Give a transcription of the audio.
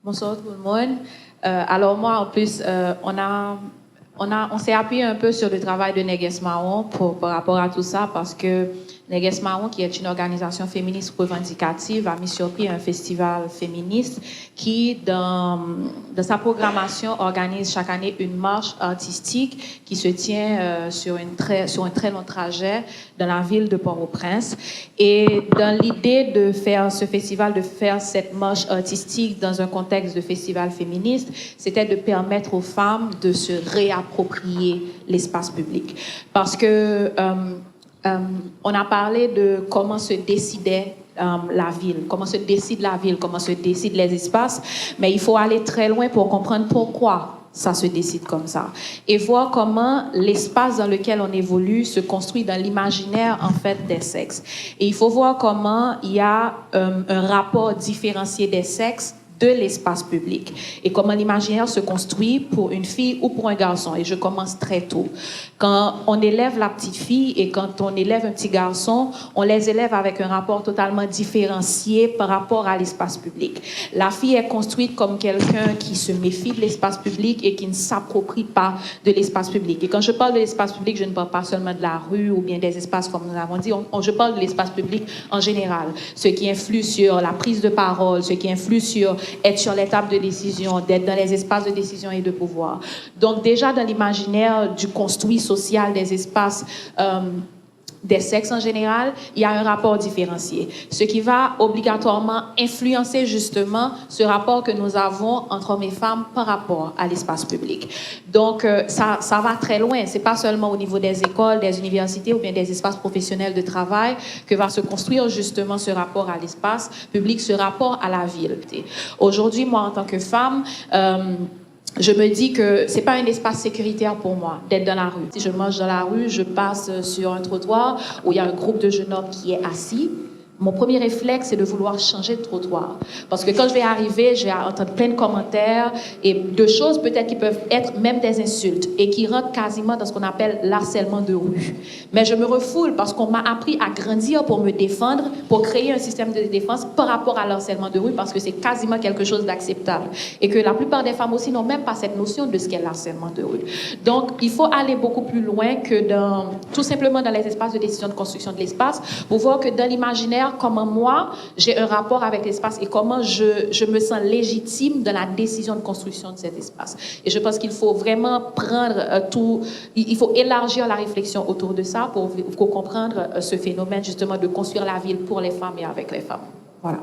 Bonsoir tout le monde. Alors moi, en plus, on s'est appuyé un peu sur le travail de Néguès Marron par rapport à tout ça, parce que Néguès Marron, qui est une organisation féministe revendicative, a mis sur pied un festival féministe qui, dans sa programmation, organise chaque année une marche artistique qui se tient sur un très long trajet dans la ville de Port-au-Prince. Et dans l'idée de faire ce festival, de faire cette marche artistique dans un contexte de festival féministe, c'était de permettre aux femmes de se réapproprier l'espace public. Parce que on a parlé de comment se décidait la ville, comment se décide la ville, comment se décident les espaces, mais il faut aller très loin pour comprendre pourquoi ça se décide comme ça et voir comment l'espace dans lequel on évolue se construit dans l'imaginaire en fait des sexes. Et il faut voir comment il y a un rapport différencié des sexes de l'espace public et comment l'imaginaire se construit pour une fille ou pour un garçon. Et je commence très tôt. Quand on élève la petite fille et quand on élève un petit garçon, on les élève avec un rapport totalement différencié par rapport à l'espace public. La fille est construite comme quelqu'un qui se méfie de l'espace public et qui ne s'approprie pas de l'espace public. Et quand je parle de l'espace public, je ne parle pas seulement de la rue ou bien des espaces comme nous l'avons dit, je parle de l'espace public en général, ce qui influe sur la prise de parole, ce qui influe sur être sur les tables de décision, d'être dans les espaces de décision et de pouvoir. Donc déjà dans l'imaginaire du construit social des espaces des sexes en général, il y a un rapport différencié, ce qui va obligatoirement influencer justement ce rapport que nous avons entre hommes et femmes par rapport à l'espace public. Donc ça va très loin, c'est pas seulement au niveau des écoles, des universités ou bien des espaces professionnels de travail que va se construire justement ce rapport à l'espace public, ce rapport à la ville. Aujourd'hui, moi en tant que femme, je me dis que c'est pas un espace sécuritaire pour moi d'être dans la rue. Si je marche dans la rue, je passe sur un trottoir où il y a un groupe de jeunes hommes qui est assis. Mon premier réflexe, c'est de vouloir changer de trottoir. Parce que quand je vais arriver, je vais entendre plein de commentaires et de choses peut-être qui peuvent être même des insultes et qui rentrent quasiment dans ce qu'on appelle l'harcèlement de rue. Mais je me refoule parce qu'on m'a appris à grandir pour me défendre, pour créer un système de défense par rapport à l'harcèlement de rue parce que c'est quasiment quelque chose d'acceptable. Et que la plupart des femmes aussi n'ont même pas cette notion de ce qu'est l'harcèlement de rue. Donc, il faut aller beaucoup plus loin que tout simplement dans les espaces de décision de construction de l'espace pour voir que dans l'imaginaire, comment moi, j'ai un rapport avec l'espace et comment je me sens légitime dans la décision de construction de cet espace. Et je pense qu'il faut vraiment prendre il faut élargir la réflexion autour de ça pour comprendre ce phénomène justement de construire la ville pour les femmes et avec les femmes. Voilà.